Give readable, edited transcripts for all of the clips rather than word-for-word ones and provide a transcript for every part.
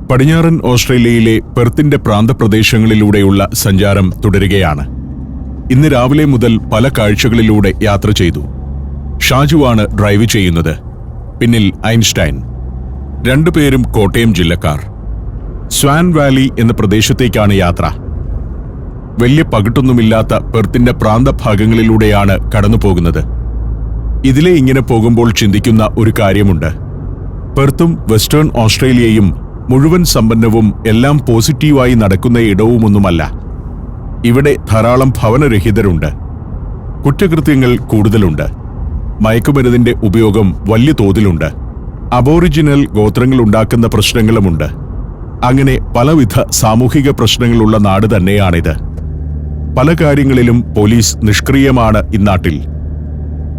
പടിഞ്ഞാറൻ ഓസ്ട്രേലിയയിലെ പെർത്തിന്റെ പ്രാന്തപ്രദേശങ്ങളിലൂടെയുള്ള സഞ്ചാരം തുടരുകയാണ്. ഇന്ന് രാവിലെ മുതൽ പല കാഴ്ചകളിലൂടെ യാത്ര ചെയ്തു. ഷാജുവാണ് ഡ്രൈവ് ചെയ്യുന്നത്. പിന്നിൽ ഐൻസ്റ്റൈൻ. രണ്ടുപേരും കോട്ടയം ജില്ലക്കാർ. സ്വാൻ വാലി എന്ന പ്രദേശത്തേക്കാണ് യാത്ര. വലിയ പകിട്ടൊന്നുമില്ലാത്ത പെർത്തിന്റെ പ്രാന്തഭാഗങ്ങളിലൂടെയാണ് കടന്നുപോകുന്നത്. ഇതിലെ ഇങ്ങനെ പോകുമ്പോൾ ചിന്തിക്കുന്ന ഒരു കാര്യമുണ്ട്. പെർത്തും വെസ്റ്റേൺ ഓസ്ട്രേലിയയും മുഴുവൻ സമ്പന്നവും എല്ലാം പോസിറ്റീവായി നടക്കുന്ന ഇടവുമൊന്നുമല്ല. ഇവിടെ ധാരാളം ഭവനരഹിതരുണ്ട്. കുറ്റകൃത്യങ്ങൾ കൂടുതലുണ്ട്. മയക്കുമരുന്നിന്റെ ഉപയോഗം വലിയ തോതിലുണ്ട്. അബോറിജിനൽ ഗോത്രങ്ങളുണ്ടാക്കുന്ന പ്രശ്നങ്ങളുമുണ്ട്. അങ്ങനെ പലവിധ സാമൂഹിക പ്രശ്നങ്ങളുള്ള നാട് തന്നെയാണിത്. പല കാര്യങ്ങളിലും പോലീസ് നിഷ്ക്രിയമാണ് ഇന്നാട്ടിൽ.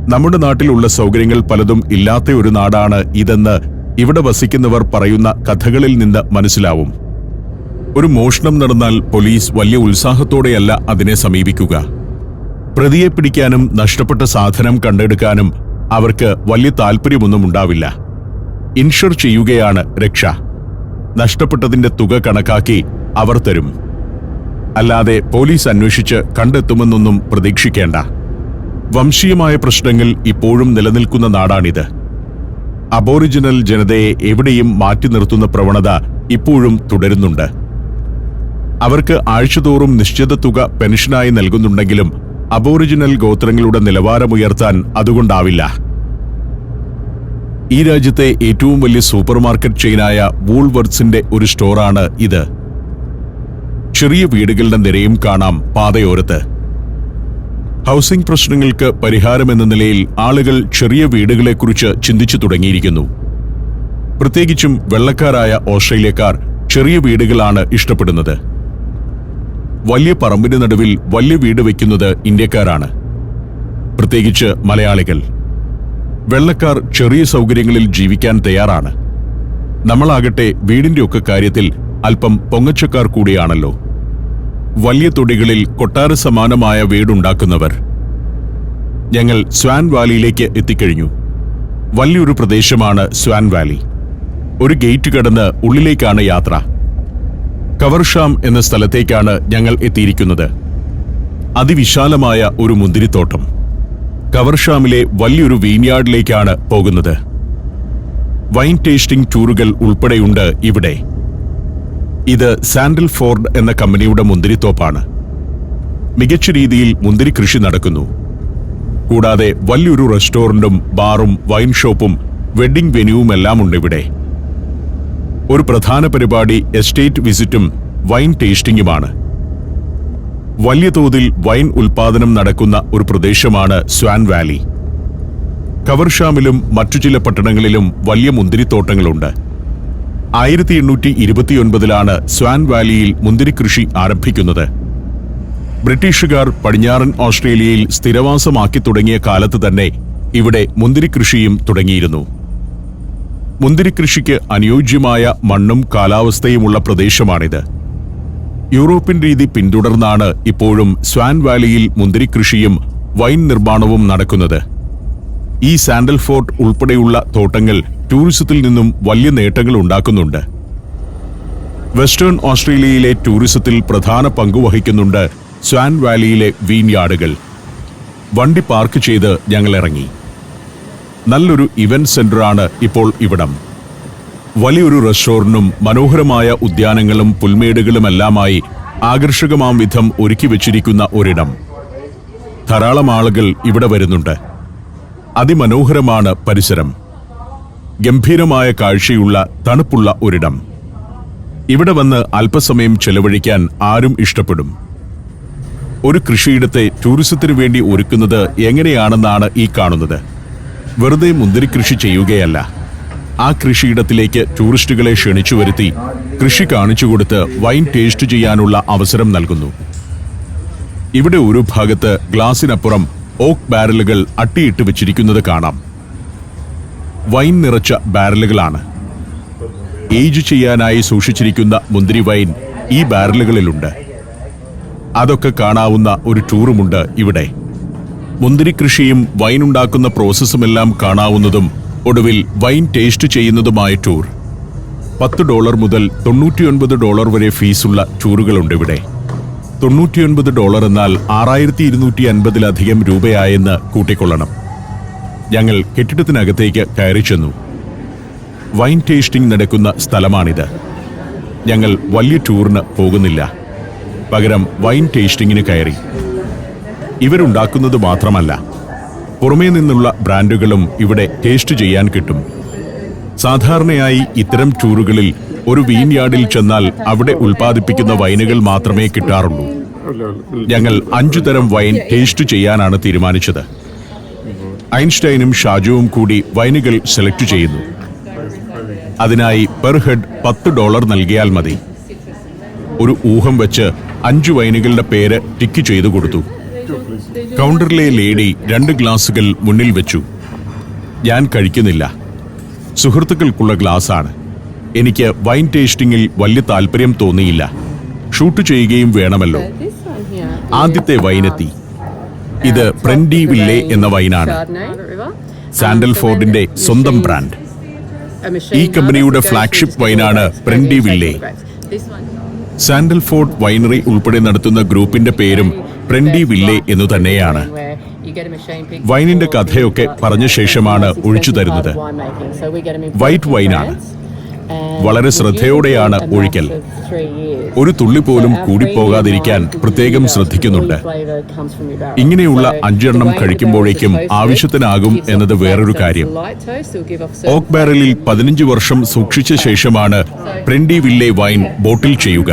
നമ്മുടെ നാട്ടിലുള്ള സൗകര്യങ്ങൾ പലതും ഇല്ലാത്ത ഒരു നാടാണ് ഇതെന്ന് ഇവിടെ വസിക്കുന്നവർ പറയുന്ന കഥകളിൽ നിന്ന് മനസ്സിലാവും. ഒരു മോഷണം നടന്നാൽ പോലീസ് വലിയ ഉത്സാഹത്തോടെയല്ല അതിനെ സമീപിക്കുക. പ്രതിയെ പിടിക്കാനും നഷ്ടപ്പെട്ട സാധനം കണ്ടെടുക്കാനും അവർക്ക് വലിയ താല്പര്യമൊന്നും ഉണ്ടാവില്ല. ഇൻഷുർ ചെയ്യുകയാണ് രക്ഷ. നഷ്ടപ്പെട്ടതിന്റെ തുക കണക്കാക്കി അവർ തരും. അല്ലാതെ പോലീസ് അന്വേഷിച്ച് കണ്ടെത്തുമെന്നൊന്നും പ്രതീക്ഷിക്കേണ്ട. വംശീയമായ പ്രശ്നങ്ങൾ ഇപ്പോഴും നിലനിൽക്കുന്ന നാടാണിത്. അബോറിജിനൽ ജനതയെ എവിടെയും മാറ്റി നിർത്തുന്ന പ്രവണത ഇപ്പോഴും തുടരുന്നുണ്ട്. അവർക്ക് ആഴ്ചതോറും നിശ്ചിത തുക പെൻഷനായി നൽകുന്നുണ്ടെങ്കിലും അബോറിജിനൽ ഗോത്രങ്ങളുടെ നിലവാരമുയർത്താൻ അതുകൊണ്ടാവില്ല. ഈ രാജ്യത്തെ ഏറ്റവും വലിയ സൂപ്പർമാർക്കറ്റ് ചെയിനായ വൂൾവർട്സിന്റെ ഒരു സ്റ്റോറാണ് ഇത്. ചെറിയ വീടുകളുടെ നിരയും കാണാം പാതയോരത്ത്. ഹൗസിംഗ് പ്രശ്നങ്ങൾക്ക് പരിഹാരമെന്ന നിലയിൽ ആളുകൾ ചെറിയ വീടുകളെക്കുറിച്ച് ചിന്തിച്ചു തുടങ്ങിയിരിക്കുന്നു. പ്രത്യേകിച്ചും വെള്ളക്കാരായ ഓസ്ട്രേലിയക്കാർ ചെറിയ വീടുകളാണ് ഇഷ്ടപ്പെടുന്നത്. വലിയ പറമ്പിന് നടുവിൽ വലിയ വീട് വയ്ക്കുന്നത് ഇന്ത്യക്കാരാണ്, പ്രത്യേകിച്ച് മലയാളികൾ. വെള്ളക്കാർ ചെറിയ സൗകര്യങ്ങളിൽ ജീവിക്കാൻ തയ്യാറാണ്. നമ്മളാകട്ടെ വീടിന്റെയൊക്കെ കാര്യത്തിൽ അല്പം പൊങ്ങച്ചക്കാർ കൂടിയാണല്ലോ. വലിയ തൊടികളിൽ കൊട്ടാര സമാനമായ വീടുണ്ടാക്കുന്നവർ. ഞങ്ങൾ സ്വാൻ വാലിയിലേക്ക് എത്തിക്കഴിഞ്ഞു. വലിയൊരു പ്രദേശമാണ് സ്വാൻ വാലി. ഒരു ഗേറ്റ് കടന്ന് ഉള്ളിലേക്കാണ് യാത്ര. കവർഷാം എന്ന സ്ഥലത്തേക്കാണ് ഞങ്ങൾ എത്തിയിരിക്കുന്നത്. അതിവിശാലമായ ഒരു മുന്തിരിത്തോട്ടം. കവർഷാമിലെ വലിയൊരു വീൻയാർഡിലേക്കാണ് പോകുന്നത്. വൈൻ ടേസ്റ്റിംഗ് ടൂറുകൾ ഉൾപ്പെടെയുണ്ട് ഇവിടെ. ഇത് സാൻഡൽ ഫോർഡ് എന്ന കമ്പനിയുടെ മുന്തിരിത്തോപ്പാണ്. മികച്ച രീതിയിൽ മുന്തിരി കൃഷി നടക്കുന്നു. കൂടാതെ വലിയൊരു റെസ്റ്റോറന്റും ബാറും വൈൻ ഷോപ്പും വെഡ്ഡിംഗ് വെന്യൂവുമെല്ലാം ഉണ്ട് ഇവിടെ. ഒരു പ്രധാന പരിപാടി എസ്റ്റേറ്റ് വിസിറ്റും വൈൻ ടേസ്റ്റിംഗുമാണ്. വലിയ തോതിൽ വൈൻ ഉൽപാദനം നടക്കുന്ന ഒരു പ്രദേശമാണ് സ്വാൻ വാലി. കവർഷാമിലും മറ്റു ചില പട്ടണങ്ങളിലും വലിയ മുന്തിരിത്തോട്ടങ്ങളുണ്ട്. 1829 സ്വാൻ വാലിയിൽ മുന്തിരി കൃഷി ആരംഭിക്കുന്നത്. ബ്രിട്ടീഷുകാർ പടിഞ്ഞാറൻ ഓസ്ട്രേലിയയിൽ സ്ഥിരവാസമാക്കി തുടങ്ങിയ കാലത്ത് തന്നെ ഇവിടെ മുന്തിരി കൃഷിയും തുടങ്ങിയിരുന്നു. മുന്തിരി കൃഷിക്ക് അനുയോജ്യമായ മണ്ണും കാലാവസ്ഥയുമുള്ള പ്രദേശമാണിത്. യൂറോപ്യൻ രീതി പിന്തുടർന്നാണ് ഇപ്പോഴും സ്വാൻ വാലിയിൽ മുന്തിരി കൃഷിയും വൈൻ നിർമ്മാണവും നടക്കുന്നത്. ഈ സാൻഡൽ ഫോർട്ട് ഉൾപ്പെടെയുള്ള തോട്ടങ്ങൾ ടൂറിസത്തിൽ നിന്നും വലിയ നേട്ടങ്ങൾ ഉണ്ടാക്കുന്നുണ്ട്. വെസ്റ്റേൺ ഓസ്ട്രേലിയയിലെ ടൂറിസത്തിൽ പ്രധാന പങ്കുവഹിക്കുന്നുണ്ട് സ്വാൻ വാലിയിലെ വീൻയാർഡുകൾ. വണ്ടി പാർക്ക് ചെയ്ത് ഞങ്ങൾ ഇറങ്ങി. നല്ലൊരു ഇവന്റ് സെന്ററാണ് ഇപ്പോൾ ഇവിടം. വലിയൊരു റെസ്റ്റോറന്റും മനോഹരമായ ഉദ്യാനങ്ങളും പുൽമേടുകളുമെല്ലാമായി ആകർഷകമാം വിധം ഒരുക്കി വെച്ചിരിക്കുന്ന ഒരിടം. ധാരാളം ആളുകൾ ഇവിടെ വരുന്നുണ്ട്. അതിമനോഹരമാണ് പരിസരം. ഗംഭീരമായ കാഴ്ചയുള്ള തണുപ്പുള്ള ഒരിടം. ഇവിടെ വന്ന് അല്പസമയം ചെലവഴിക്കാൻ ആരും ഇഷ്ടപ്പെടും. ഒരു കൃഷിയിടത്തെ ടൂറിസത്തിനു വേണ്ടി ഒരുക്കുന്നത് എങ്ങനെയാണെന്നാണ് ഈ കാണുന്നത്. വെറുതെ മുന്തിരി കൃഷി ചെയ്യുകയല്ല. ആ കൃഷിയിടത്തിലേക്ക് ടൂറിസ്റ്റുകളെ ക്ഷണിച്ചു വരുത്തി കൃഷി കാണിച്ചുകൊടുത്ത് വൈൻ ടേസ്റ്റ് ചെയ്യാനുള്ള അവസരം നൽകുന്നു. ഇവിടെ ഒരു ഭാഗത്ത് ഗ്ലാസിനപ്പുറം ഓക്ക് ബാരലുകൾ അട്ടിയിട്ട് വെച്ചിരിക്കുന്നത് കാണാം. വൈൻ നിറച്ച ബാരലുകളാണ്. ഏജ് ചെയ്യാനായി സൂക്ഷിച്ചിരിക്കുന്ന മുന്തിരി വൈൻ ഈ ബാരലുകളിലുണ്ട്. അതൊക്കെ കാണാവുന്ന ഒരു ടൂറുമുണ്ട് ഇവിടെ. മുന്തിരി കൃഷിയും വൈനുണ്ടാക്കുന്ന പ്രോസസ്സുമെല്ലാം കാണാവുന്നതും ഒടുവിൽ വൈൻ ടേസ്റ്റ് ചെയ്യുന്നതുമായ ടൂർ. $10 മുതൽ $99 വരെ ഫീസുള്ള ടൂറുകളുണ്ട് ഇവിടെ. $99 എന്നാൽ 6250-ലധികം രൂപയായെന്ന് കൂട്ടിക്കൊള്ളണം. ഞങ്ങൾ കെട്ടിടത്തിനകത്തേക്ക് കയറി ചെന്നു. വൈൻ ടേസ്റ്റിംഗ് നടക്കുന്ന സ്ഥലമാണിത്. ഞങ്ങൾ വലിയ ടൂറിന് പോകുന്നില്ല, പകരം വൈൻ ടേസ്റ്റിംഗിന് കയറി. ഇവരുണ്ടാക്കുന്നത് മാത്രമല്ല, പുറമേ നിന്നുള്ള ബ്രാൻഡുകളും ഇവിടെ ടേസ്റ്റ് ചെയ്യാൻ കിട്ടും. സാധാരണയായി ഇത്തരം ടൂറുകളിൽ ഒരു വീൻയാർഡിൽ ചെന്നാൽ അവിടെ ഉൽപ്പാദിപ്പിക്കുന്ന വൈനുകൾ മാത്രമേ കിട്ടാറുള്ളൂ. ഞങ്ങൾ 5 തരം വൈൻ ടേസ്റ്റ് ചെയ്യാനാണ് തീരുമാനിച്ചത്. ഐൻസ്റ്റൈനും ഷാജുവും കൂടി വൈനുകൾ സെലക്ട് ചെയ്യുന്നു. അതിനായി പെർ ഹെഡ് $10 നൽകിയാൽ മതി. ഒരു ഊഹം വെച്ച് 5 വൈനുകളുടെ പേര് ടിക്ക് ചെയ്തു കൊടുത്തു. കൗണ്ടറിലെ ലേഡി 2 ഗ്ലാസുകൾ മുന്നിൽ വെച്ചു. ഞാൻ കഴിക്കുന്നില്ല, സുഹൃത്തുക്കൾക്കുള്ള ഗ്ലാസ്സാണ്. എനിക്ക് വൈൻ ടേസ്റ്റിംഗിൽ വലിയ താല്പര്യം തോന്നിയില്ല. ഷൂട്ട് ചെയ്യുകയും വേണമല്ലോ. ആദ്യത്തെ വൈനെത്തി. ഇത് പ്രെൻഡി വില്ലെ എന്ന വൈനാണ്. സാൻഡൽഫോർഡിന്റെ സ്വന്തം ബ്രാൻഡ്. ഈ കമ്പനിയുടെ ഫ്ലാഗ്ഷിപ്പ് വൈനാണ് പ്രെൻഡി വില്ലെ. സാൻഡൽഫോർഡ് വൈനറി ഉൾപ്പെടെ നടത്തുന്ന ഗ്രൂപ്പിന്റെ പേരും പ്രെൻഡി വില്ലെ എന്നു തന്നെയാണ്. വൈനിന്റെ കഥയൊക്കെ പറഞ്ഞ ശേഷമാണ് ഒഴിച്ചു തരുന്നത്. വൈറ്റ് വൈനാണ്. വളരെ ശ്രദ്ധയോടെയാണ് ഒഴിക്കൽ. ഒരു തുള്ളി പോലും കൂടിപ്പോകാതിരിക്കാൻ പ്രത്യേകം ശ്രദ്ധിക്കുന്നുണ്ട്. ഇങ്ങനെയുള്ള 5 എണ്ണം കഴിക്കുമ്പോഴേക്കും ആവശ്യത്തിനാകും എന്നത് വേറൊരു കാര്യം. ഓക്ക് ബാരലിൽ 15 വർഷം സൂക്ഷിച്ച ശേഷമാണ് പ്രെൻഡി വില്ലെ വൈൻ ബോട്ടിൽ ചെയ്യുക.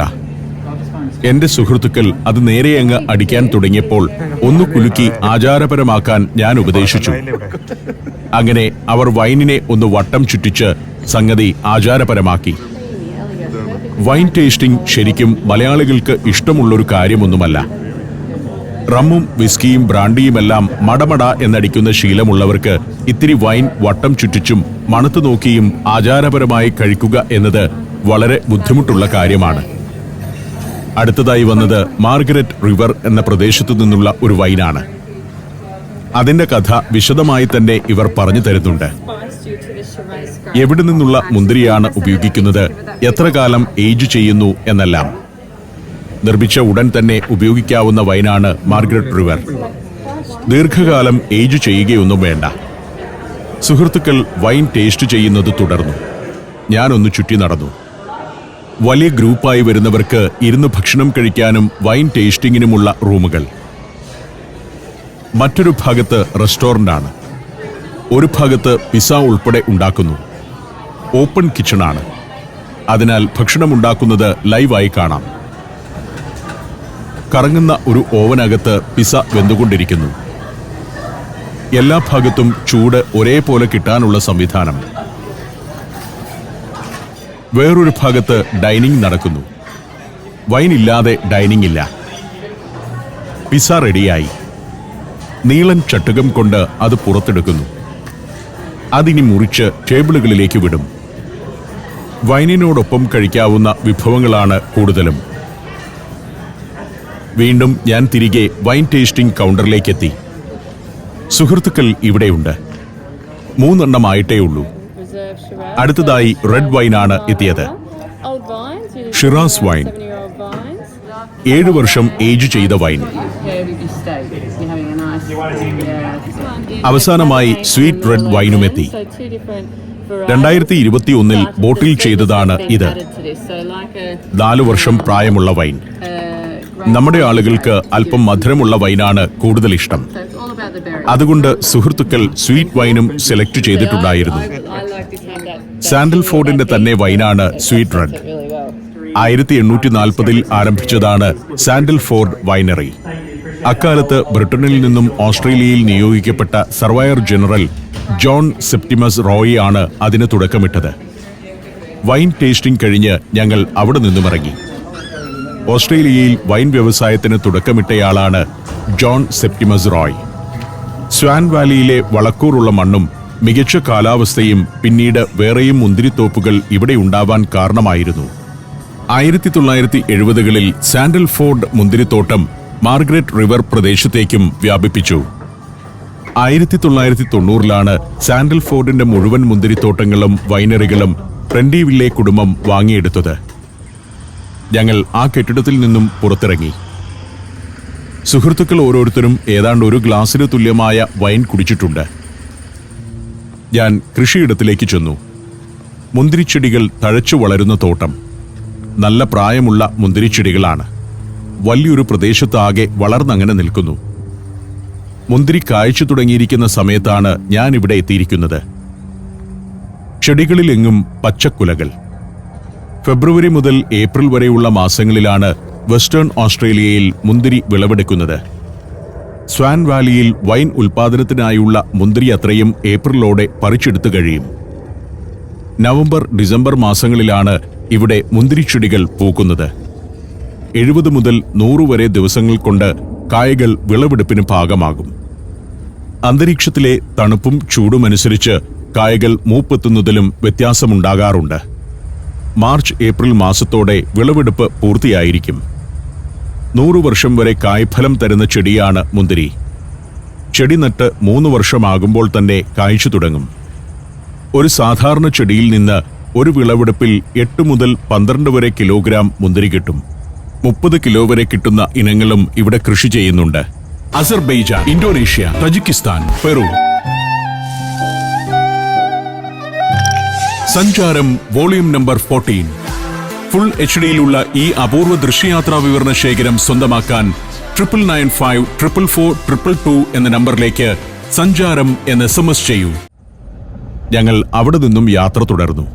എന്റെ സുഹൃത്തുക്കൾ അത് നേരെ അങ്ങ് അടിക്കാൻ തുടങ്ങിയപ്പോൾ ഒന്ന് കുലുക്കി ആചാരപരമാക്കാൻ ഞാൻ ഉപദേശിച്ചു. അങ്ങനെ അവർ വൈനിനെ ഒന്ന് വട്ടം ചുറ്റിച്ച് സംഗതി ആചാരപരമാക്കി. വൈൻ ടേസ്റ്റിംഗ് ശരിക്കും മലയാളികൾക്ക് ഇഷ്ടമുള്ളൊരു കാര്യമൊന്നുമല്ല. റമ്മും വിസ്കിയും ബ്രാൻഡിയുമെല്ലാം മടമട എന്നടിക്കുന്ന ശീലമുള്ളവർക്ക് ഇത്തിരി വൈൻ വട്ടം ചുറ്റിച്ചും മണത്തു നോക്കിയും ആചാരപരമായി കഴിക്കുക എന്നത് വളരെ ബുദ്ധിമുട്ടുള്ള കാര്യമാണ്. അടുത്തതായി വന്നത് മാർഗരറ്റ് റിവർ എന്ന പ്രദേശത്തു നിന്നുള്ള ഒരു വൈനാണ്. അതിന്റെ കഥ വിശദമായി തന്നെ ഇവർ പറഞ്ഞു തരുന്നുണ്ട്. എവിടെ നിന്നുള്ള മുന്തിരിയാണ് ഉപയോഗിക്കുന്നത്, എത്ര കാലം ഏജ് ചെയ്യുന്നു എന്നെല്ലാം. നിർമ്മിച്ച ഉടൻ തന്നെ ഉപയോഗിക്കാവുന്ന വൈനാണ് മാർഗരറ്റ് റിവർ. ദീർഘകാലം ഏജ് ചെയ്യുകയൊന്നും വേണ്ട. സുഹൃത്തുക്കൾ വൈൻ ടേസ്റ്റ് ചെയ്യുന്നത് തുടർന്നു. ഞാനൊന്ന് ചുറ്റി നടന്നു. വലിയ ഗ്രൂപ്പായി വരുന്നവർക്ക് ഇരുന്ന് ഭക്ഷണം കഴിക്കാനും വൈൻ ടേസ്റ്റിങ്ങിനുമുള്ള റൂമുകൾ. മറ്റൊരു ഭാഗത്ത് റെസ്റ്റോറന്റാണ്. ഒരു ഭാഗത്ത് പിസ്സ ഉൾപ്പെടെ ഉണ്ടാക്കുന്നു. ഓപ്പൺ കിച്ചണാണ്. അതിനാൽ ഭക്ഷണമുണ്ടാക്കുന്നത് ലൈവായി കാണാം. കറങ്ങുന്ന ഒരു ഓവനകത്ത് പിസ്സ വെന്തുകൊണ്ടിരിക്കുന്നു. എല്ലാ ഭാഗത്തും ചൂട് ഒരേപോലെ കിട്ടാനുള്ള സംവിധാനം. വേറൊരു ഭാഗത്ത് ഡൈനിങ് നടക്കുന്നു. വൈനില്ലാതെ ഡൈനിങ് ഇല്ല. പിസ്സ റെഡിയായി. നീളൻ ചട്ടുകം കൊണ്ട് അത് പുറത്തെടുക്കുന്നു. അതിനി മുറിച്ച് ടേബിളുകളിലേക്ക് വിടും. വൈനിനോടൊപ്പം കഴിക്കാവുന്ന വിഭവങ്ങളാണ് കൂടുതലും. വീണ്ടും ഞാൻ തിരികെ വൈൻ ടേസ്റ്റിംഗ് കൗണ്ടറിലേക്കെത്തി. സുഹൃത്തുക്കൾ ഇവിടെയുണ്ട്. 3 എണ്ണമായിട്ടേ ഉള്ളൂ. അടുത്തതായി റെഡ് വൈനാണ് എത്തിയത്. Shiraz wine. 7 വർഷം ഏജ് ചെയ്ത വൈൻ. അവസാനമായി സ്വീറ്റ് റെഡ് വൈനുമെത്തി. 2021 ബോട്ടിൽ ചെയ്തതാണ് ഇത്. 4 വർഷം പ്രായമുള്ള വൈൻ. നമ്മുടെ ആളുകൾക്ക് അല്പം മധുരമുള്ള വൈനാണ് കൂടുതൽ ഇഷ്ടം. അതുകൊണ്ട് സുഹൃത്തുക്കൾ സ്വീറ്റ് വൈനും സെലക്ട് ചെയ്തിട്ടുണ്ടായിരുന്നു. സാൻഡൽഫോർഡിന്റെ തന്നെ വൈനാണ് സ്വീറ്റ് റെഡ്. 1840 ആരംഭിച്ചതാണ് സാൻഡൽഫോർഡ് വൈനറി. അക്കാലത്ത് ബ്രിട്ടനിൽ നിന്നും ഓസ്ട്രേലിയയിൽ നിയോഗിക്കപ്പെട്ട surveyor general John Septimus Roy ആണ് അതിന് തുടക്കമിട്ടത്. വൈൻ ടേസ്റ്റിംഗ് കഴിഞ്ഞ് ഞങ്ങൾ അവിടെ നിന്നുമിറങ്ങി. ഓസ്ട്രേലിയയിൽ വൈൻ വ്യവസായത്തിന് തുടക്കമിട്ടയാളാണ് ജോൺ സെപ്റ്റിമസ് റോയ്. സ്വാൻ വാലിയിലെ വളക്കൂറുള്ള മണ്ണും മികച്ച കാലാവസ്ഥയും പിന്നീട് വേറെയും മുന്തിരിത്തോപ്പുകൾ ഇവിടെ ഉണ്ടാവാൻ കാരണമായിരുന്നു. 1970കളിൽ സാൻഡൽഫോർഡ് മുന്തിരിത്തോട്ടം മാർഗരറ്റ് റിവർ പ്രദേശത്തേക്കും വ്യാപിപ്പിച്ചു. 1990ലാണ് സാൻഡൽഫോർഡിന്റെ മുഴുവൻ മുന്തിരിത്തോട്ടങ്ങളും വൈനറികളും പ്രെൻഡി വില്ലെ കുടുംബം വാങ്ങിയെടുത്തത്. ഞങ്ങൾ ആ കെട്ടിടത്തിൽ നിന്നും പുറത്തിറങ്ങി. സുഹൃത്തുക്കൾ ഓരോരുത്തരും ഏതാണ്ട് ഒരു ഗ്ലാസിന് തുല്യമായ വൈൻ കുടിച്ചിട്ടുണ്ട്. ഞാൻ കൃഷിയിടത്തിലേക്ക് ചെന്നു. മുന്തിരിച്ചെടികൾ തഴച്ചു വളരുന്ന തോട്ടം. നല്ല പ്രായമുള്ള മുന്തിരിച്ചെടികളാണ്. വലിയൊരു പ്രദേശത്താകെ വളർന്നങ്ങനെ നിൽക്കുന്നു. മുന്തിരി കായ്ച്ചു തുടങ്ങിയിരിക്കുന്ന സമയത്താണ് ഞാൻ ഇവിടെ എത്തിയിരിക്കുന്നത്. ചെടികളിലെങ്ങും പച്ചക്കുലകൾ. ഫെബ്രുവരി മുതൽ ഏപ്രിൽ വരെയുള്ള മാസങ്ങളിലാണ് വെസ്റ്റേൺ ഓസ്ട്രേലിയയിൽ മുന്തിരി വിളവെടുക്കുന്നത്. സ്വാൻ വാലിയിൽ വൈൻ ഉൽപാദനത്തിനായുള്ള മുന്തിരി അത്രയും ഏപ്രിലോടെ പറിച്ചെടുത്തു കഴിയും. നവംബർ ഡിസംബർ മാസങ്ങളിലാണ് ഇവിടെ മുന്തിരിച്ചെടികൾ പൂക്കുന്നത്. 70 മുതൽ 100 വരെ ദിവസങ്ങൾ കൊണ്ട് കായകൾ വിളവെടുപ്പിന് പാകമാകും. അന്തരീക്ഷത്തിലെ തണുപ്പും ചൂടുമനുസരിച്ച് കായകൾ മൂപ്പെത്തുന്നതിലും വ്യത്യാസമുണ്ടാകാറുണ്ട്. മാർച്ച് ഏപ്രിൽ മാസത്തോടെ വിളവെടുപ്പ് പൂർത്തിയായിരിക്കും. 100 വർഷം വരെ കായ്ഫലം തരുന്ന ചെടിയാണ് മുന്തിരി. ചെടി നട്ട് 3 വർഷമാകുമ്പോൾ തന്നെ കായ്ച്ചു തുടങ്ങും. ഒരു സാധാരണ ചെടിയിൽ നിന്ന് ഒരു വിളവെടുപ്പിൽ 8 മുതൽ 12 വരെ കിലോഗ്രാം മുന്തിരി കിട്ടും. 30 കിലോ വരെ കിട്ടുന്ന ഇനങ്ങളും ഇവിടെ കൃഷി ചെയ്യുന്നുണ്ട്. Azerbaijan, Indonesia, Tajikistan, Peru. സഞ്ചാരം വോളിയം നമ്പർ 14. ഫുൾ HD-യിലുള്ള ഈ അപൂർവ ദൃശ്യയാത്രാ വിവരണ ശേഖരം സ്വന്തമാക്കാൻ 99544422 എന്ന നമ്പറിലേക്ക് സഞ്ചാരം എന്ന് SMS ചെയ്യൂ. ഞങ്ങൾ അവിടെ നിന്നും യാത്ര തുടർന്നു.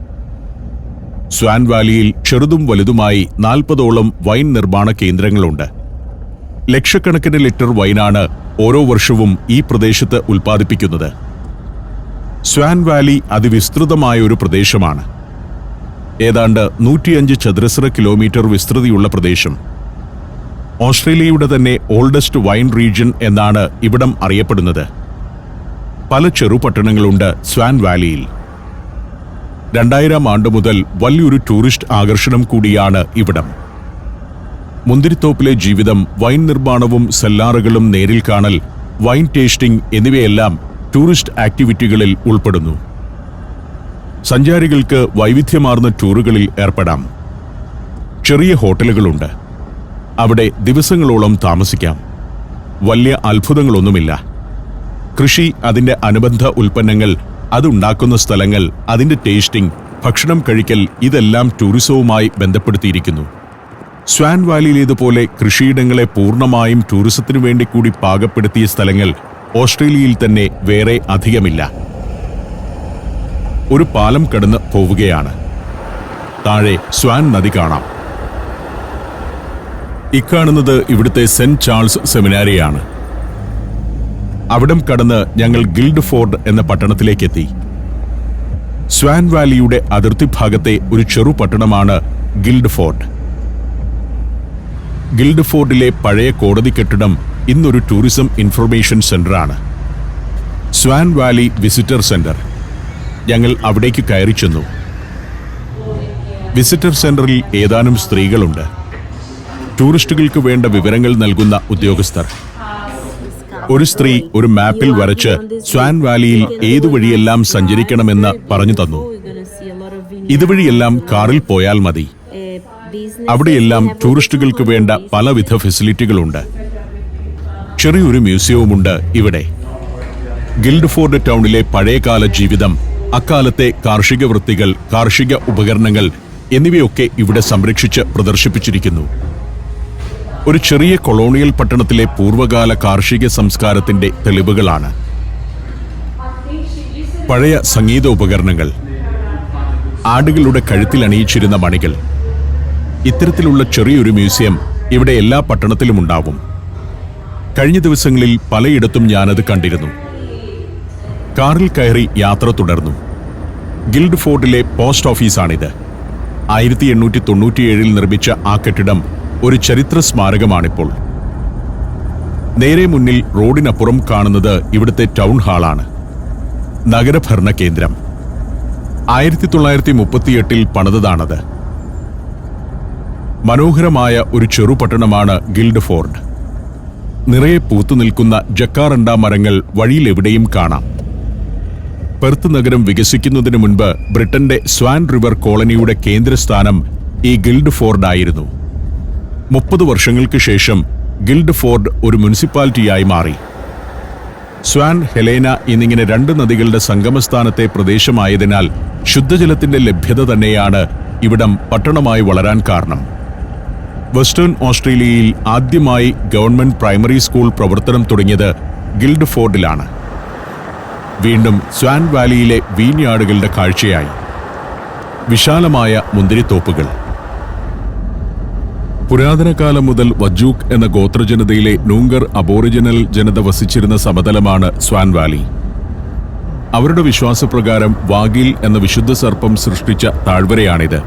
സ്വാൻ വാലിയിൽ ചെറുതും വലുതുമായി 40ഓളം വൈൻ നിർമ്മാണ കേന്ദ്രങ്ങളുണ്ട്. ലക്ഷക്കണക്കിന് ലിറ്റർ വൈനാണ് ഓരോ വർഷവും ഈ പ്രദേശത്ത് ഉൽപ്പാദിപ്പിക്കുന്നത്. സ്വാൻ വാലി അതിവിസ്തൃതമായ ഒരു പ്രദേശമാണ്. ഏതാണ്ട് 105 ചതുരശ്ര കിലോമീറ്റർ വിസ്തൃതിയുള്ള പ്രദേശം. ഓസ്ട്രേലിയയുടെ തന്നെ ഓൾഡസ്റ്റ് വൈൻ റീജിയൻ എന്നാണ് ഇവിടം അറിയപ്പെടുന്നത്. പല ചെറുപട്ടണങ്ങളുണ്ട് സ്വാൻ വാലിയിൽ. 2000 ആണ്ട് മുതൽ വലിയൊരു ടൂറിസ്റ്റ് ആകർഷണം കൂടിയാണ് ഇവിടം. മുന്തിരിത്തോപ്പിലെ ജീവിതം, വൈൻ നിർമ്മാണവും സെല്ലാറുകളും നേരിൽ കാണൽ, വൈൻ ടേസ്റ്റിംഗ് എന്നിവയെല്ലാം ടൂറിസ്റ്റ് ആക്ടിവിറ്റികളിൽ ഉൾപ്പെടുന്നു. സഞ്ചാരികൾക്ക് വൈവിധ്യമാർന്ന ടൂറുകളിൽ ഏർപ്പെടാം. ചെറിയ ഹോട്ടലുകളുണ്ട്. അവിടെ ദിവസങ്ങളോളം താമസിക്കാം. വലിയ അത്ഭുതങ്ങളൊന്നുമില്ല. കൃഷി, അതിന്റെ അനുബന്ധ ഉൽപ്പന്നങ്ങൾ, അതുണ്ടാക്കുന്ന സ്ഥലങ്ങൾ, അതിന്റെ ടേസ്റ്റിംഗ്, ഭക്ഷണം കഴിക്കൽ, ഇതെല്ലാം ടൂറിസവുമായി ബന്ധപ്പെടുത്തിയിരിക്കുന്നു. സ്വാൻ വാലിയിലേതുപോലെ കൃഷിയിടങ്ങളെ പൂർണ്ണമായും ടൂറിസത്തിനു വേണ്ടി കൂടി പാകപ്പെടുത്തിയ സ്ഥലങ്ങൾ ഓസ്ട്രേലിയയിൽ തന്നെ വേറെ അധികമില്ല. ഒരു പാലം കടന്ന് പോവുകയാണ്. താഴെ സ്വാൻ നദി കാണാം. ഇക്കാണുന്നത് ഇവിടുത്തെ സെന്റ് ചാൾസ് സെമിനാരിയാണ്. അവിടം കടന്ന് ഞങ്ങൾ ഗിൽഡ് ഫോർഡ് എന്ന പട്ടണത്തിലേക്കെത്തി. സ്വാൻ വാലിയുടെ അതിർത്തി ഭാഗത്തെ ഒരു ചെറു പട്ടണമാണ് ഗിൽഡ് ഫോർഡ്. ഗിൽഡ് ഫോർഡിലെ പഴയ കോടതി കെട്ടിടം ഇന്നൊരു ടൂറിസം ഇൻഫർമേഷൻ സെന്ററാണ്. Swan Valley visitor centre. ഞങ്ങൾ അവിടേക്ക് കയറി ചെന്നു. വിസിറ്റർ സെന്ററിൽ ഏതാനും സ്ത്രീകളുണ്ട്. ടൂറിസ്റ്റുകൾക്ക് വേണ്ട വിവരങ്ങൾ നൽകുന്ന ഉദ്യോഗസ്ഥർ. ഒരു സ്ത്രീ ഒരു മാപ്പിൽ വരച്ച് സ്വാൻ വാലിയിൽ ഏതു വഴിയെല്ലാം സഞ്ചരിക്കണമെന്ന് പറഞ്ഞു തന്നു. ഇതുവഴിയെല്ലാം കാറിൽ പോയാൽ മതി. അവിടെയെല്ലാം ടൂറിസ്റ്റുകൾക്ക് വേണ്ട പലവിധ ഫെസിലിറ്റികളുണ്ട്. ചെറിയൊരു മ്യൂസിയവുമുണ്ട് ഇവിടെ. ഗിൽഡ് ഫോർഡ് ടൗണിലെ പഴയകാല ജീവിതം, അക്കാലത്തെ കാർഷിക വൃത്തികൾ, കാർഷിക ഉപകരണങ്ങൾ എന്നിവയൊക്കെ ഇവിടെ സംരക്ഷിച്ച് പ്രദർശിപ്പിച്ചിരിക്കുന്നു. ഒരു ചെറിയ കൊളോണിയൽ പട്ടണത്തിലെ പൂർവ്വകാല കാർഷിക സംസ്കാരത്തിന്റെ തെളിവുകളാണ്. പഴയ സംഗീത ഉപകരണങ്ങൾ, ആടുകളുടെ കഴുത്തിൽ അണിയിച്ചിരുന്ന മണികൾ. ഇത്തരത്തിലുള്ള ചെറിയൊരു മ്യൂസിയം ഇവിടെ എല്ലാ പട്ടണത്തിലും ഉണ്ടാവും. കഴിഞ്ഞ ദിവസങ്ങളിൽ പലയിടത്തും ഞാനത് കണ്ടിരുന്നു. കാറിൽ കയറി യാത്ര തുടർന്നു. Guild ഫോർഡിലെ post ഓഫീസാണിത്. 1897 നിർമ്മിച്ച ആ കെട്ടിടം ഒരു ചരിത്ര സ്മാരകമാണിപ്പോൾ. നേരെ മുന്നിൽ റോഡിനപ്പുറം കാണുന്നത് ഇവിടുത്തെ ടൗൺ ഹാളാണ്, നഗരഭരണ കേന്ദ്രം. 1938 പണിതതാണത്. മനോഹരമായ ഒരു ചെറുപട്ടണമാണ് ഗിൽഡ് ഫോർഡ്. നിറയെ പൂത്തുനിൽക്കുന്ന ജക്കാറണ്ട മരങ്ങൾ വഴിയിലെവിടെയും കാണാം. പെർത്ത് നഗരം വികസിക്കുന്നതിന് മുൻപ് ബ്രിട്ടന്റെ സ്വാൻ റിവർ കോളനിയുടെ കേന്ദ്രസ്ഥാനം ഈ ഗിൽഡ്ഫോർഡ് ആയിരുന്നു. 30 വർഷങ്ങൾക്ക് ശേഷം ഗിൽഡ്ഫോർഡ് ഒരു മുനിസിപ്പാലിറ്റിയായി മാറി. സ്വാൻ, ഹെലേന എന്നിങ്ങനെ 2 നദികളുടെ സംഗമസ്ഥാനത്തെ പ്രദേശമായതിനാൽ ശുദ്ധജലത്തിന്റെ ലഭ്യത തന്നെയാണ് ഇവിടം പട്ടണമായി വളരാൻ കാരണം. വെസ്റ്റേൺ ഓസ്ട്രേലിയയിൽ ആദ്യമായി ഗവൺമെന്റ് പ്രൈമറി സ്കൂൾ പ്രവർത്തനം തുടങ്ങിയത് ഗിൽഡ്ഫോർഡിലാണ്. വീണ്ടും സ്വാൻ വാലിയിലെ വീൻയാർഡുകളുടെ കാഴ്ചയായി. വിശാലമായ മുന്തിരിത്തോപ്പുകൾ. പുരാതനകാലം മുതൽ വജൂക്ക് എന്ന ഗോത്രജനതയിലെ നൂങ്കർ അബോറിജിനൽ ജനത വസിച്ചിരുന്ന സമതലമാണ് സ്വാൻ വാലി. അവരുടെ വിശ്വാസപ്രകാരം വാഗിൽ എന്ന വിശുദ്ധ സർപ്പം സൃഷ്ടിച്ച താഴ്വരയാണിത്.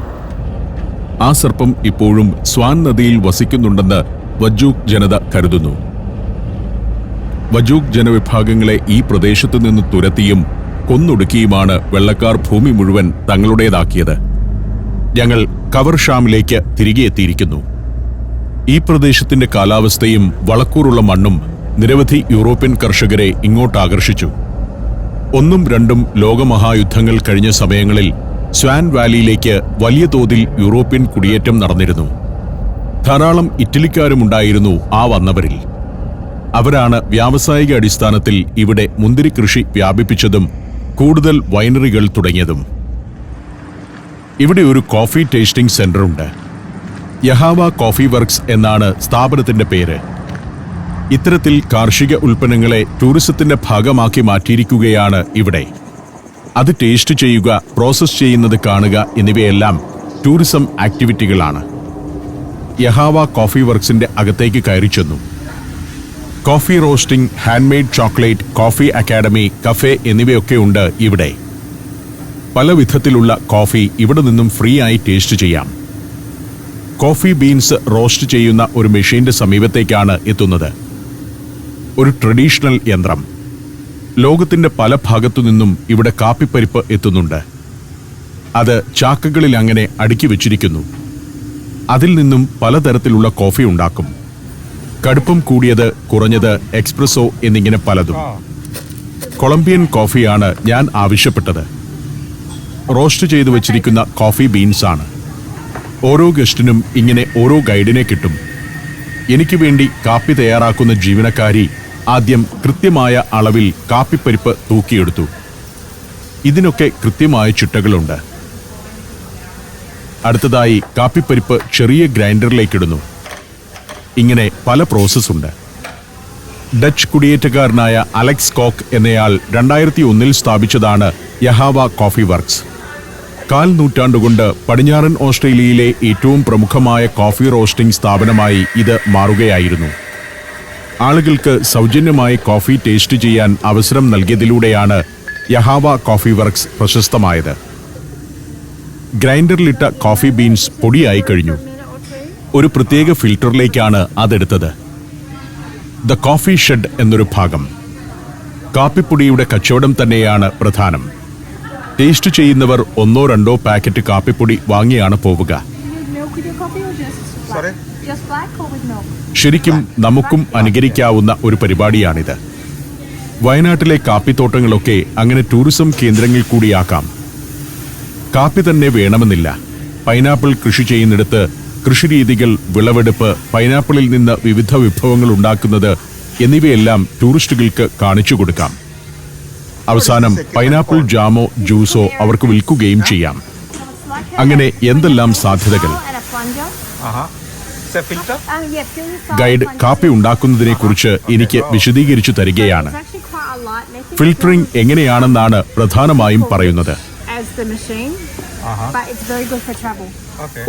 ആ സർപ്പം ഇപ്പോഴും സ്വാൻ നദിയിൽ വസിക്കുന്നുണ്ടെന്ന് വജൂക്ക് ജനത കരുതുന്നു. വജൂക്ക് ജനവിഭാഗങ്ങളെ ഈ പ്രദേശത്തു നിന്ന് തുരത്തിയും കൊന്നൊടുക്കിയുമാണ് വെള്ളക്കാർ ഭൂമി മുഴുവൻ തങ്ങളുടേതാക്കിയത്. ഞങ്ങൾ കവർഷാമിലേക്ക് തിരികെ എത്തിയിരിക്കുന്നു. ഈ പ്രദേശത്തിന്റെ കാലാവസ്ഥയും വളക്കൂറുള്ള മണ്ണും നിരവധി യൂറോപ്യൻ കർഷകരെ ഇങ്ങോട്ട് ആകർഷിച്ചു. 1ഉം 2ഉം ലോകമഹായുദ്ധങ്ങൾ കഴിഞ്ഞ സമയങ്ങളിൽ സ്വാൻ വാലിയിലേക്ക് വലിയ തോതിൽ യൂറോപ്യൻ കുടിയേറ്റം നടന്നിരുന്നു. ധാരാളം ഇറ്റലിക്കാരുമുണ്ടായിരുന്നു ആ വന്നവരിൽ. അവരാണ് വ്യാവസായിക അടിസ്ഥാനത്തിൽ ഇവിടെ മുന്തിരി കൃഷി വ്യാപിപ്പിച്ചതും കൂടുതൽ വൈനറികൾ തുടങ്ങിയതും. ഇവിടെ ഒരു കോഫി ടേസ്റ്റിംഗ് സെന്ററുണ്ട്. യഹാവ കോഫി വർക്ക്സ് എന്നാണ് സ്ഥാപനത്തിന്റെ പേര്. ഇത്തരത്തിൽ കാർഷിക ഉൽപ്പന്നങ്ങളെ ടൂറിസത്തിന്റെ ഭാഗമാക്കി മാറ്റിയിരിക്കുകയാണ് ഇവിടെ. അത് ടേസ്റ്റ് ചെയ്യുക, പ്രോസസ് ചെയ്യുന്നത് കാണുക എന്നിവയെല്ലാം ടൂറിസം ആക്ടിവിറ്റികളാണ്. യഹാവ കോഫി വർക്ക്സിന്റെ അകത്തേക്ക് കയറി ചെന്നു. Coffee roasting, handmade chocolate, coffee academy, cafe എന്നിവയൊക്കെ ഉണ്ട് ഇവിടെ. പല വിധത്തിലുള്ള കോഫി ഇവിടെ നിന്നും ഫ്രീ ആയി ടേസ്റ്റ് ചെയ്യാം. കോഫി ബീൻസ് റോസ്റ്റ് ചെയ്യുന്ന ഒരു മെഷീന്റെ സമീപത്തേക്കാണ് എത്തുന്നത്. ഒരു ട്രഡീഷണൽ യന്ത്രം. ലോകത്തിന്റെ പല ഭാഗത്തു നിന്നും ഇവിടെ കാപ്പിപ്പരിപ്പ് എത്തുന്നുണ്ട്. അത് ചാക്കുകളിൽ അങ്ങനെ അടുക്കി വെച്ചിരിക്കുന്നു. അതിൽ നിന്നും പലതരത്തിലുള്ള കോഫി ഉണ്ടാക്കും. കടുപ്പം കൂടിയത്, കുറഞ്ഞത്, എക്സ്പ്രസോ എന്നിങ്ങനെ പലതും. കൊളംബിയൻ കോഫിയാണ് ഞാൻ ആവശ്യപ്പെട്ടത്. റോസ്റ്റ് ചെയ്തു വച്ചിരിക്കുന്ന കോഫി ബീൻസാണ്. ഓരോ ഗസ്റ്റിനും ഇങ്ങനെ ഓരോ ഗൈഡിനെ കിട്ടും. എനിക്ക് വേണ്ടി കാപ്പി തയ്യാറാക്കുന്ന ജീവനക്കാരി ആദ്യം കൃത്യമായ അളവിൽ കാപ്പിപ്പരിപ്പ് തൂക്കിയെടുത്തു. ഇതിനൊക്കെ കൃത്യമായ ചിട്ടകളുണ്ട്. അടുത്തതായി കാപ്പിപ്പരിപ്പ് ചെറിയ ഗ്രൈൻഡറിലേക്കിടുന്നു. ഇങ്ങനെ പല പ്രോസസ്സുണ്ട്. ഡച്ച് കുടിയേറ്റക്കാരനായ അലക്സ് കോക്ക് എന്നയാൾ 2001 സ്ഥാപിച്ചതാണ് യഹാവ കോഫി വർക്ക്സ്. 4 നൂറ്റാണ്ടുകൊണ്ട് പടിഞ്ഞാറൻ ഓസ്ട്രേലിയയിലെ ഏറ്റവും പ്രമുഖമായ കോഫി റോസ്റ്റിംഗ് സ്ഥാപനമായി ഇത് മാറുകയായിരുന്നു. ആളുകൾക്ക് സൗജന്യമായി കോഫി ടേസ്റ്റ് ചെയ്യാൻ അവസരം നൽകിയതിലൂടെയാണ് യഹാവ കോഫി വർക്ക്സ് പ്രശസ്തമായത്. ഗ്രൈൻഡറിലിട്ട കോഫി ബീൻസ് പൊടിയായി കഴിഞ്ഞു. ഒരു പ്രത്യേക ഫിൽറ്ററിലേക്കാണ് അതെടുത്തത്. ദ കോഫി ഷെഡ് എന്നൊരു ഭാഗം. കാപ്പിപ്പൊടിയുടെ കച്ചവടം തന്നെയാണ് പ്രധാനം. ടേസ്റ്റ് ചെയ്യുന്നവർ 1-2 പാക്കറ്റ് കാപ്പിപ്പൊടി വാങ്ങിയാണ് പോവുക. ശരിക്കും നമുക്കും അനുകരിക്കാവുന്ന ഒരു പരിപാടിയാണിത്. വയനാട്ടിലെ കാപ്പിത്തോട്ടങ്ങളൊക്കെ അങ്ങനെ ടൂറിസം കേന്ദ്രങ്ങൾ കൂടിയാക്കാം. കാപ്പി തന്നെ വേണമെന്നില്ല. പൈനാപ്പിൾ കൃഷി ചെയ്യുന്നിടത്ത് കൃഷിരീതികൾ, വിളവെടുപ്പ്, പൈനാപ്പിളിൽ നിന്ന് വിവിധ വിഭവങ്ങൾ ഉണ്ടാക്കുന്നത് എന്നിവയെല്ലാം ടൂറിസ്റ്റുകൾക്ക് കാണിച്ചു കൊടുക്കാം. അവസാനം പൈനാപ്പിൾ ജാമോ ജ്യൂസോ അവർക്ക് വിൽക്കുകയും ചെയ്യാം. അങ്ങനെ എന്തെല്ലാം സാധ്യതകൾ. ഗൈഡ് കാപ്പി ഉണ്ടാക്കുന്നതിനെക്കുറിച്ച് എനിക്ക് വിശദീകരിച്ചു തരികയാണ്. ഫിൽറ്ററിംഗ് എങ്ങനെയാണെന്നാണ് പ്രധാനമായും പറയുന്നത്.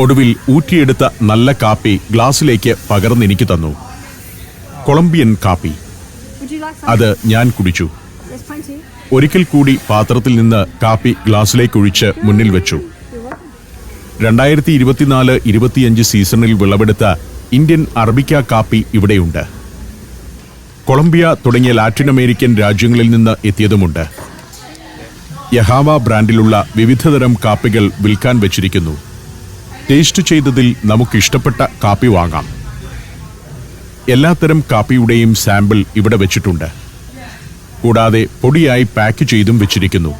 ഒടുവിൽ ഊറ്റിയെടുത്ത നല്ല കാപ്പി ഗ്ലാസ്സിലേക്ക് പകർന്നെനിക്ക് തന്നു. കൊളംബിയൻ കാപ്പി. അത് ഞാൻ കുടിച്ചു. ഒരിക്കൽ കൂടി പാത്രത്തിൽ നിന്ന് കാപ്പി ഗ്ലാസ്സിലേക്കൊഴിച്ച് മുന്നിൽ വെച്ചു. 2024-25 സീസണിൽ വിളവെടുത്ത ഇന്ത്യൻ അറബിക്ക കാപ്പി ഇവിടെയുണ്ട്. കൊളംബിയ തുടങ്ങിയ ലാറ്റിൻ അമേരിക്കൻ രാജ്യങ്ങളിൽ നിന്ന് എത്തിയതുമുണ്ട്. യഹാവ ബ്രാൻഡിലുള്ള വിവിധതരം കാപ്പികൾ വിൽക്കാൻ വെച്ചിരിക്കുന്നു. ടേസ്റ്റ് ചെയ്തതിൽ നമുക്കിഷ്ടപ്പെട്ട കാപ്പി വാങ്ങാം. എല്ലാത്തരം കാപ്പിയുടെയും സാമ്പിൾ ഇവിടെ വെച്ചിട്ടുണ്ട്. കൂടാതെ പൊടിയായി പാക്ക് ചെയ്തും വെച്ചിരിക്കുന്നു.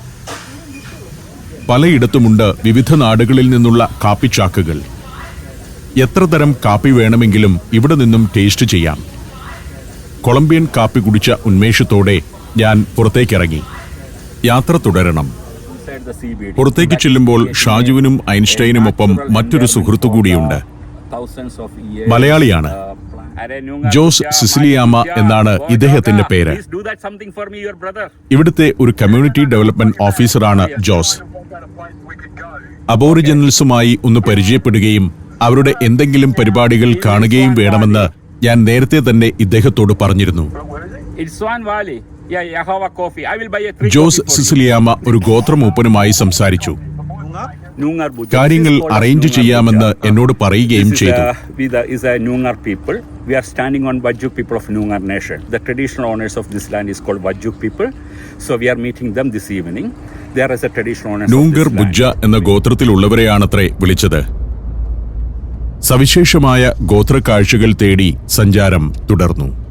പലയിടത്തുമുണ്ട് വിവിധ നാടുകളിൽ നിന്നുള്ള കാപ്പിച്ചാക്കുകൾ. എത്ര തരം കാപ്പി വേണമെങ്കിലും ഇവിടെ നിന്നും ടേസ്റ്റ് ചെയ്യാം. കൊളംബിയൻ കാപ്പി കുടിച്ച ഉന്മേഷത്തോടെ ഞാൻ പുറത്തേക്കിറങ്ങി. യാത്ര തുടരണം. പുറത്തേക്ക് ചെല്ലുമ്പോൾ ഷാജുവിനും ഐൻസ്റ്റൈനുമൊപ്പം മറ്റൊരു സുഹൃത്തു കൂടിയുണ്ട്. മലയാളിയാണ്. ജോസ് സിസിലിയാമ എന്നാണ് ഇദ്ദേഹത്തിന്റെ പേര്. ഇവിടുത്തെ ഒരു കമ്മ്യൂണിറ്റി ഡെവലപ്മെന്റ് ഓഫീസറാണ് ജോസ്. അബോറിജിനൽസുമായി ഒന്ന് പരിചയപ്പെടുകയും അവരുടെ എന്തെങ്കിലും പരിപാടികൾ കാണുകയും വേണമെന്ന് ഞാൻ നേരത്തെ തന്നെ ഇദ്ദേഹത്തോട് പറഞ്ഞിരുന്നു. ജോസ് സിസിലിയാമ ഒരു ഗോത്രമൂപ്പനുമായി സംസാരിച്ചു. കാര്യങ്ങൾ അറേഞ്ച് ചെയ്യാമെന്ന് എന്നോട് പറയുകയും ചെയ്തു. We are standing on Wajjuk people of Noongar nation. The traditional owners of this land is called Wajjuk people. So we are meeting them this evening. There is a traditional owners നൂങ്കർ ബുജ്ജ എന്ന ഗോത്രത്തിലുള്ളവരെയാണത്രേ വിളിച്ചത്. സവിശേഷമായ ഗോത്ര കാഴ്ചകൾ തേടി സഞ്ചാരം തുടർന്നു.